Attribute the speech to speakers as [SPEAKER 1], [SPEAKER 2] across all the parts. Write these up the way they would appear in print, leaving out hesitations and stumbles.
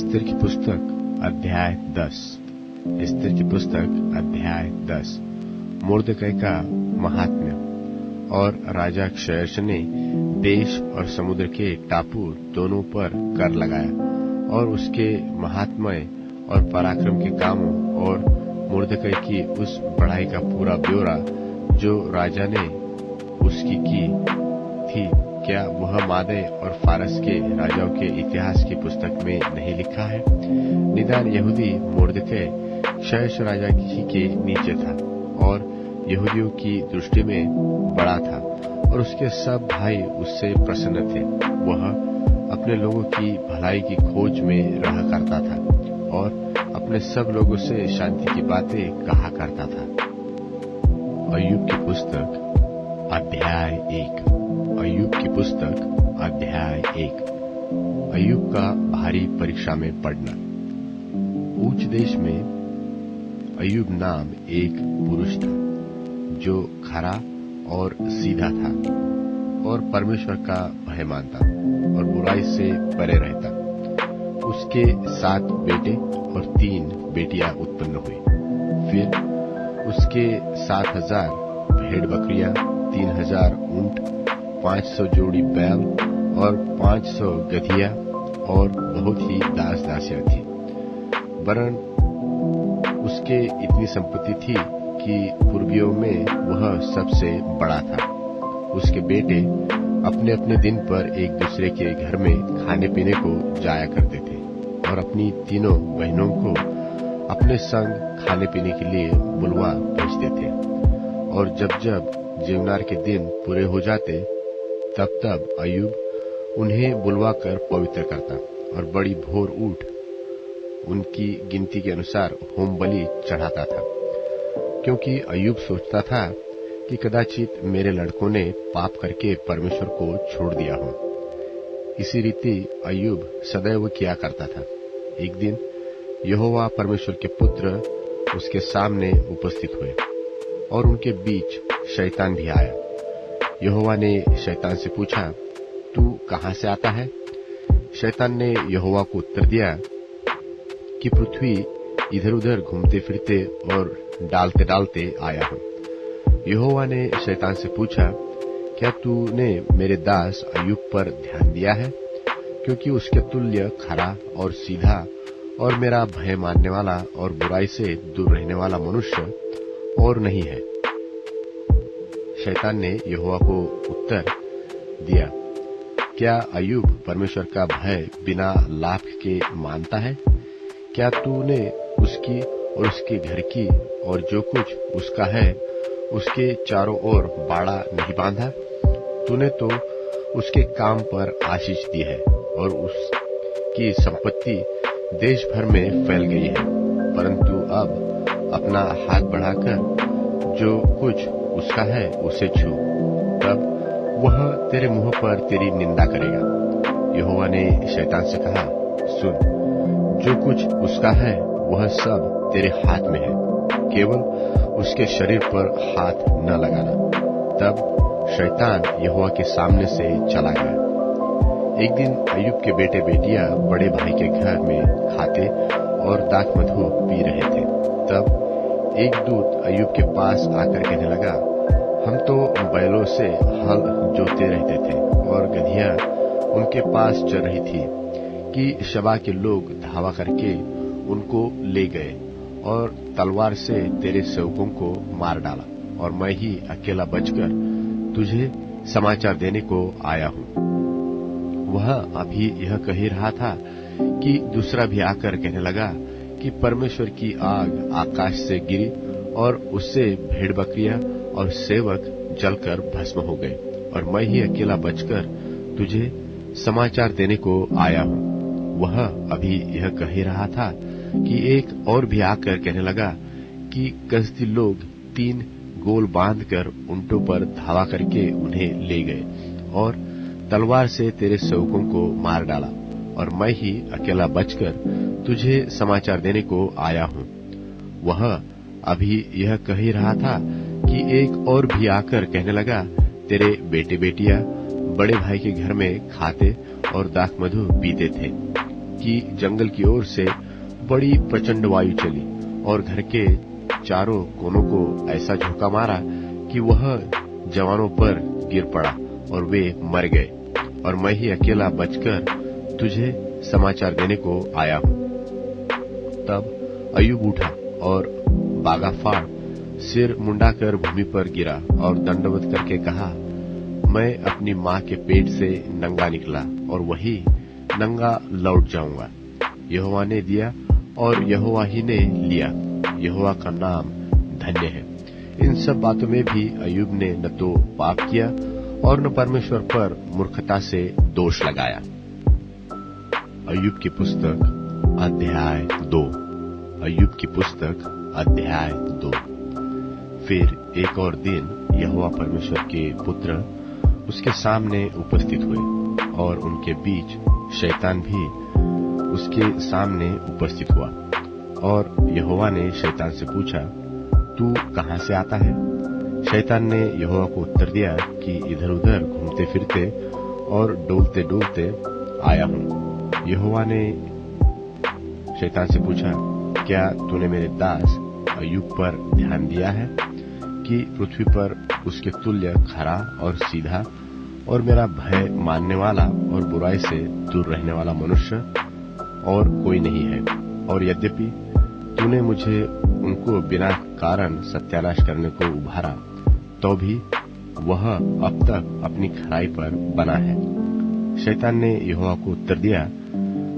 [SPEAKER 1] Esther की पुस्तक अध्याय 10। एस्तेर की पुस्तक अध्याय 10। मुर्दकै का महात्म्य। और राजा क्षयर्ष ने देश और समुद्र के टापू दोनों पर कर लगाया, और उसके महात्म्य और पराक्रम के कामों और मुर्दकै की उस बढ़ाई का पूरा ब्यौरा जो राजा ने उसकी की थी, क्या वह मादे और फारस के राजाओं के इतिहास की पुस्तक में नहीं लिखा है? निदान यहूदी मुर्दकै क्षयर्ष राजा ही के नीचे था और यहूदियों की दृष्टि में बड़ा था, और उसके सब भाई उससे प्रसन्न थे। वह अपने लोगों की भलाई की खोज में रहा करता था और अपने सब लोगों से शांति की बातें कहा करता था। अय्यूब की पुस्तक अध्याय 1। अय्यूब की पुस्तक अध्याय 1। अय्यूब का भारी परीक्षा में पड़ना। ऊंच देश में अय्यूब नाम एक पुरुष था जो खरा और सीधा था और परमेश्वर का भय मानता और बुराई से परे रहता। उसके 7 बेटे और 3 बेटियां उत्पन्न हुई। फिर उसके 7,000 भेड़ बकरियां, 3,000 ऊंट, 500 जोड़ी बैल और 500 गधिया और बहुत ही दास दासियां थी। वरन उसके इतनी संपत्ति थी कि पूर्वियों में वह सबसे बड़ा था। उसके बेटे अपने अपने दिन पर एक दूसरे के घर में खाने पीने को जाया करते थे और अपनी तीनों बहनों को अपने संग खाने पीने के लिए बुलवा भेजते थे। और जब जब जीवनार के दिन पूरे हो जाते, तब तब अय्यूब उन्हें बुलवा कर पवित्र करता और बड़ी भोर उठ उनकी गिनती के अनुसार होम बलि चढ़ाता था, क्योंकि अय्यूब सोचता था कि कदाचित मेरे लड़कों ने पाप करके परमेश्वर को छोड़ दिया हो। इसी रीति अय्यूब सदैव किया करता था। एक दिन यहोवा परमेश्वर के पुत्र उसके सामने उपस्थित हुए और उनके बीच शैतान भी आया। यहोवा ने शैतान से पूछा, तू कहां से आता है? शैतान ने यहोवा को उत्तर दिया कि पृथ्वी इधर उधर घूमते फिरते और डालते डालते आया हूं। यहोवा ने शैतान से पूछा, क्या तूने मेरे दास अय्यूब पर ध्यान दिया है? क्योंकि उसके तुल्य खरा और सीधा और मेरा भय मानने वाला और बुराई से दूर रहने वाला मनुष्य और नहीं है। शैतान ने यहोवा को उत्तर दिया, क्या अय्यूब परमेश्वर का भय बिना लाभ के मानता है? क्या तूने उसकी और उसके घर की और जो कुछ उसका है उसके चारों ओर बाड़ा नहीं बांधा? तूने तो उसके काम पर आशीष दी है और उसकी संपत्ति देश भर में फैल गई है। परंतु अब अपना हाथ बढ़ाकर जो कुछ उसका है उसे छू, तब वह तेरे मुंह पर तेरी निंदा करेगा। यहोवा ने शैतान से कहा, सुन, जो कुछ उसका है वह सब तेरे हाथ में है, केवल उसके शरीर पर हाथ न लगाना। तब शैतान यहोवा के सामने से चला गया। एक दिन अय्यूब के बेटे बेटियां बड़े भाई के घर में खाते और दाख मधु पी रहे थे। तब एक दूत अय्यूब के पास आकर कहने लगा, हम तो बैलों से हल जोते रहते थे और गधिया उनके पास चल रही थी कि शबा के लोग धावा करके उनको ले गए और तलवार से तेरे सेवकों को मार डाला, और मैं ही अकेला बचकर तुझे समाचार देने को आया हूं। वह अभी यह कह ही रहा था कि दूसरा भी आकर कहने लगा कि परमेश्वर की आग आकाश से गिरी और उससे भेड़ बकरियां और सेवक जलकर भस्म हो गए, और मैं ही अकेला बचकर तुझे समाचार देने को आया हूं। वह अभी यह कह ही रहा था कि एक और भी आकर कहने लगा कि कसदी लोग 3 गोल बांधकर ऊंटों पर धावा करके उन्हें ले गए और तलवार से तेरे सेवकों को मार डाला, और मैं ही अकेला बचकर तुझे समाचार देने को आया हूं। वह अभी यह कह ही रहा था कि एक और भी आकर कहने लगा, तेरे बेटे बेटियां बड़े भाई के घर में खाते और दाख मधु पीते थे। कि जंगल की ओर से बड़ी प्रचंड वायु चली और घर के चारों कोनों को ऐसा झोंका मारा कि वह जवानों पर गिर पड़ा और वे मर गए, और मैं ही अकेला बचकर तुझे समाचार देने को आया हूं। तब अय्यूब उठा और बागा फाड़ सिर मुंडाकर भूमि पर गिरा और दंडवत करके कहा, मैं अपनी मां के पेट से नंगा निकला और वही नंगा लौट जाऊंगा। यहोवा ने दिया और यहोवा ही ने लिया, यहोवा का नाम धन्य है। इन सब बातों में भी अय्यूब ने न तो पाप किया और न परमेश्वर पर मूर्खता से दोष लगाया। अय्यूब की पुस्तक अध्याय 2। अय्यूब की पुस्तक अध्याय 2। फिर एक और दिन यहोवा परमेश्वर के पुत्र उसके सामने उपस्थित हुए और उनके बीच शैतान भी उसके सामने उपस्थित हुआ। और यहोवा ने शैतान से पूछा, तू कहां से आता है? शैतान ने यहोवा को उत्तर दिया कि इधर उधर घूमते फिरते और डोलते डोलते आया हूं। यहोवा ने शैतान से पूछा, क्या तूने मेरे दास अय्यूब पर ध्यान दिया है कि पृथ्वी पर उसके तुल्य खरा और सीधा और मेरा भय मानने वाला और बुराई से दूर रहने वाला मनुष्य और कोई नहीं है? और यद्यपि तूने मुझे उनको बिना कारण सत्यानाश करने को उभारा, तो भी वह अब तक अपनी खराई पर बना है। शैतान ने यहोवा को उत्तर दिया,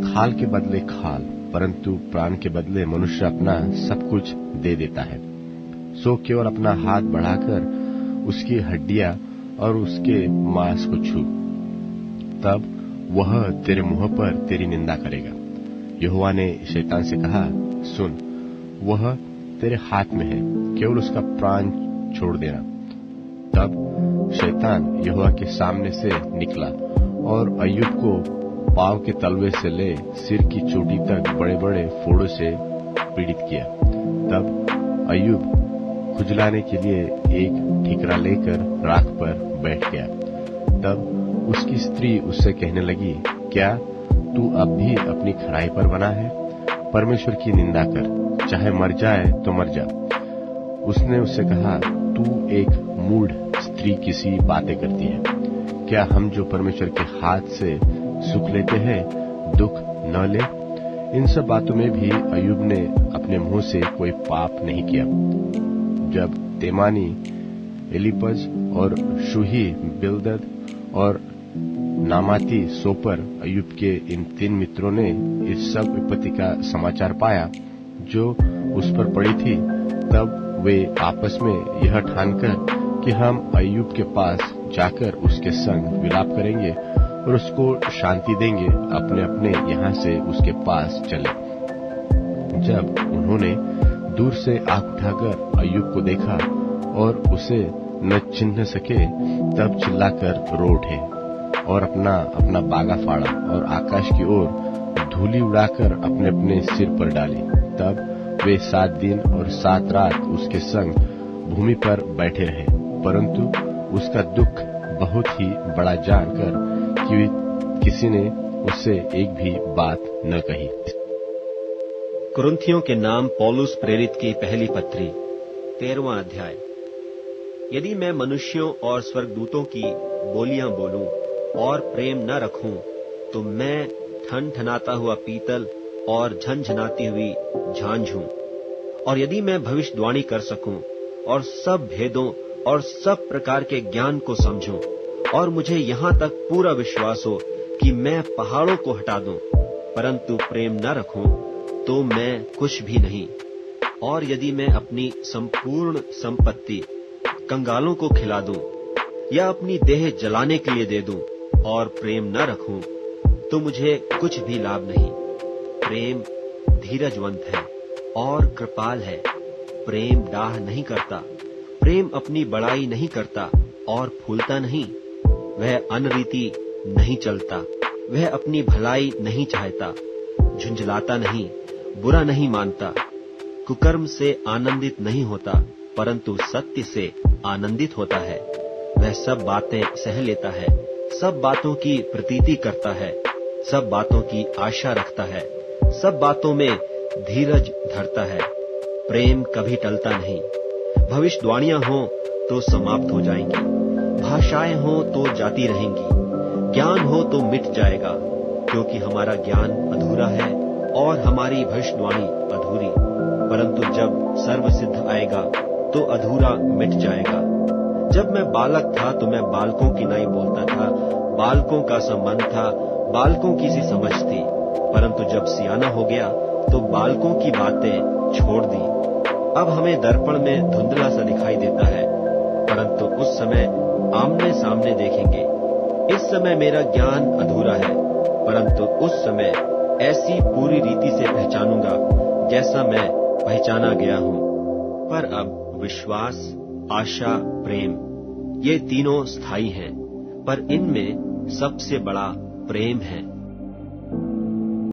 [SPEAKER 1] खाल के बदले खाल, परंतु प्राण के बदले मनुष्य अपना सब कुछ दे देता है। सो केवल अपना हाथ बढ़ाकर उसकी हड्डियां और उसके मांस को छू, तब वह तेरे मुंह पर तेरी निंदा करेगा। यहोवा ने शैतान से कहा, सुन, वह तेरे हाथ में है, केवल उसका प्राण छोड़ देना। तब शैतान यहोवा के सामने से निकला और अय्यूब को पांव के तलवे से ले सिर की चोटी तक बड़े बड़े फोड़ों से पीड़ित किया। तब अय्यूब खुजलाने के लिए एक ठीकरा लेकर राख पर बैठ गया। तब उसकी स्त्री उससे कहने लगी, क्या तू अब भी अपनी खराई पर बना है? परमेश्वर की निंदा कर, चाहे मर जाए तो मर जा। उसने उससे कहा, तू एक मूढ़ स्त्री किसी बातें करती है। क्या हम जो परमेश्वर के हाथ से सुख लेते हैं दुख न ले? इन सब बातों में भी अय्यूब ने अपने मुंह से कोई पाप नहीं किया। जब तेमानी एलीपज और शूही बिल्दद और नामाती सोपर अय्यूब के इन 3 मित्रों ने इस सब विपत्ति का समाचार पाया जो उस पर पड़ी थी, तब वे आपस में यह ठानकर कि हम अय्यूब के पास जाकर उसके संग विलाप करेंगे और उसको शांति देंगे, अपने अपने यहाँ से उसके पास चले। जब उन्होंने दूर से आंख उठाकर अय्यूब को देखा और उसे न चिन्ह सके, तब चिल्लाकर रो उठे और अपना अपना बागा फाड़ा और आकाश की ओर धूली उड़ाकर अपने अपने सिर पर डाली। तब वे 7 दिन और 7 रात उसके संग भूमि पर बैठे रहे, परंतु उसका दुख बहुत ही बड़ा जानकर कि किसी ने उससे एक भी बात न कही।
[SPEAKER 2] कुरिन्थियों के नाम पौलुस प्रेरित की पहली पत्री 13वां अध्याय। यदि मैं मनुष्यों और स्वर्गदूतों की बोलियां बोलूं और प्रेम न रखूं, तो मैं ठनठनाता हुआ पीतल और झनझनाती हुई झांझ हूं। और यदि मैं भविष्यवाणी कर सकूं और सब भेदों और सब प्रकार के ज्ञान को समझूं, और मुझे यहाँ तक पूरा विश्वास हो कि मैं पहाड़ों को हटा दूं, परंतु प्रेम न रखूं, तो मैं कुछ भी नहीं। और यदि मैं अपनी संपूर्ण संपत्ति कंगालों को खिला दूं या अपनी देह जलाने के लिए दे दूं और प्रेम न रखूं, तो मुझे कुछ भी लाभ नहीं। प्रेम धीरजवंत है और कृपाल है। प्रेम डाह नहीं करता, प्रेम अपनी बड़ाई नहीं करता और फूलता नहीं। वह अनरीति नहीं चलता, वह अपनी भलाई नहीं चाहता, झुंझलाता नहीं, बुरा नहीं मानता, कुकर्म से आनंदित नहीं होता, परंतु सत्य से आनंदित होता है। वह सब बातें सह लेता है, सब बातों की प्रतीति करता है, सब बातों की आशा रखता है, सब बातों में धीरज धरता है। प्रेम कभी टलता नहीं। भविष्यवाणियां हो तो समाप्त हो जाएंगी, भाषाएं हो तो जाती रहेंगी, ज्ञान हो तो मिट जाएगा, क्योंकि हमारा ज्ञान अधूरा है और हमारी भविष्यवाणी अधूरी। परंतु जब सर्व सिद्ध आएगा तो अधूरा मिट जाएगा। जब मैं बालक था तो मैं बालकों की नाई बोलता था, बालकों का संबंध था, बालकों की सी समझ थी। परंतु जब सियाना हो गया तो बालकों की बातें छोड़ दी। अब हमें दर्पण में धुंधला सा दिखाई देता है, परंतु उस समय आमने सामने देखेंगे। इस समय मेरा ज्ञान अधूरा है, परंतु उस समय ऐसी पूरी रीति से पहचानूंगा जैसा मैं पहचाना गया हूं। पर अब विश्वास, आशा, प्रेम, ये तीनों स्थायी हैं, पर इनमें सबसे बड़ा प्रेम है।